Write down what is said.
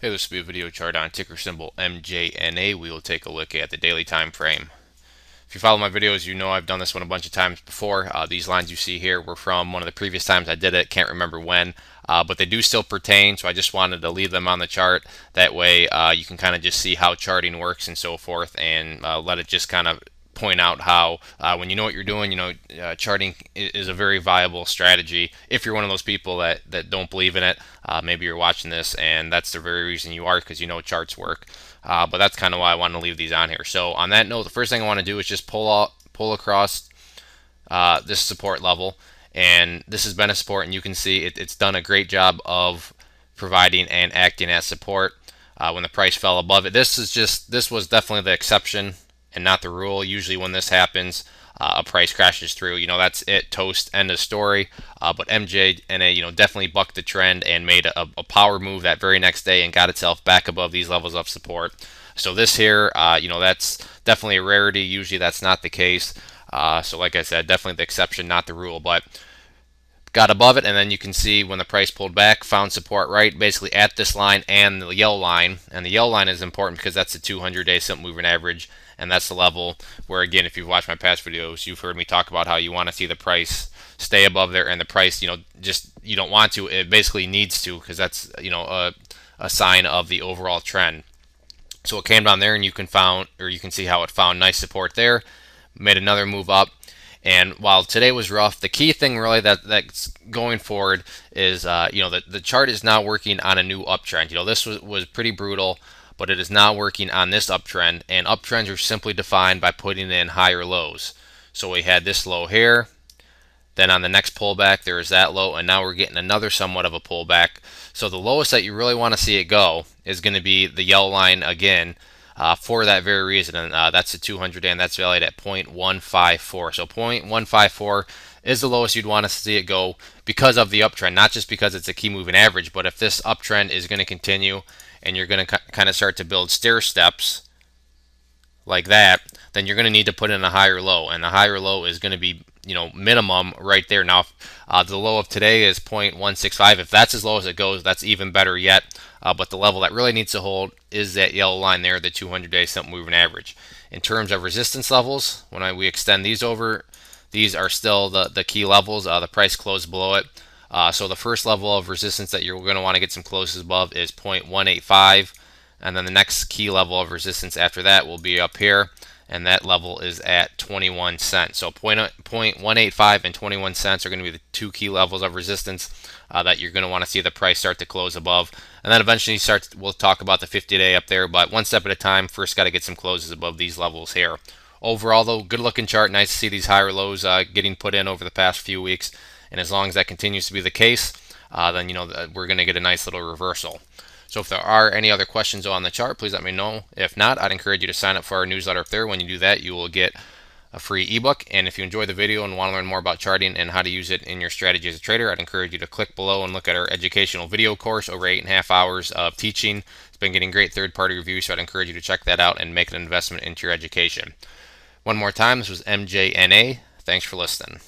Okay, this will be a video chart on ticker symbol MJNA. We will take a look at the daily time frame. If you follow my videos, you know I've done this one a bunch of times before. These lines you see here were from one of the previous times I did it. Can't remember when, but they do still pertain, so I just wanted to leave them on the chart. That way you can kind of just see how charting works and so forth, and let it just kind of point out how when you know what you're doing, charting is a very viable strategy if you're one of those people that don't believe in it. Maybe you're watching this and that's the very reason you are, because you know charts work. But that's kind of why I want to leave these on here. So on that note, the first thing I want to do is just pull across this support level, and this has been a support, and you can see it's done a great job of providing and acting as support when the price fell above it. This was definitely the exception and not the rule. Usually when this happens, a price crashes through. That's it, toast, end of story. But MJNA, definitely bucked the trend and made a power move that very next day and got itself back above these levels of support. So this here, that's definitely a rarity. Usually that's not the case. So like I said, definitely the exception, not the rule. But got above it, and then you can see when the price pulled back, found support right basically at this line and the yellow line. And the yellow line is important because that's the 200-day simple moving average, and that's the level where, again, if you've watched my past videos, you've heard me talk about how you want to see the price stay above there, and the price, just you don't want to, it basically needs to, because that's a sign of the overall trend. So it came down there, and you can see how it found nice support there, made another move up. And while today was rough, the key thing really that's going forward is the chart is now working on a new uptrend. This was pretty brutal, but it is now working on this uptrend, and uptrends are simply defined by putting in higher lows. So we had this low here, then on the next pullback there is that low, and now we're getting another somewhat of a pullback. So the lowest that you really want to see it go is going to be the yellow line again, for that very reason, and that's the 200-day, and that's valued at 0.154. So 0.154 is the lowest you'd want to see it go because of the uptrend, not just because it's a key moving average, but if this uptrend is going to continue and you're going to kind of start to build stair steps like that, then you're going to need to put in a higher low, and the higher low is going to be minimum right there. Now the low of today is 0.165. If that's as low as it goes, that's even better yet. But the level that really needs to hold is that yellow line there, the 200-day simple moving average. In terms of resistance levels, when we extend these over, these are still the key levels. The price closed below it. So the first level of resistance that you're going to want to get some closes above is 0.185, and then the next key level of resistance after that will be up here, and that level is at 21 cents. So 0.185 and 21 cents are going to be the two key levels of resistance that you're going to want to see the price start to close above. And then eventually we'll talk about the 50-day up there, but one step at a time. First got to get some closes above these levels here. Overall though, good looking chart. Nice to see these higher lows getting put in over the past few weeks, and as long as that continues to be the case, then we're going to get a nice little reversal. So if there are any other questions on the chart, please let me know. If not, I'd encourage you to sign up for our newsletter up there. When you do that, you will get a free ebook. And if you enjoy the video and want to learn more about charting and how to use it in your strategy as a trader, I'd encourage you to click below and look at our educational video course, over 8.5 hours of teaching. It's been getting great third-party reviews, so I'd encourage you to check that out and make an investment into your education. One more time, this was MJNA. Thanks for listening.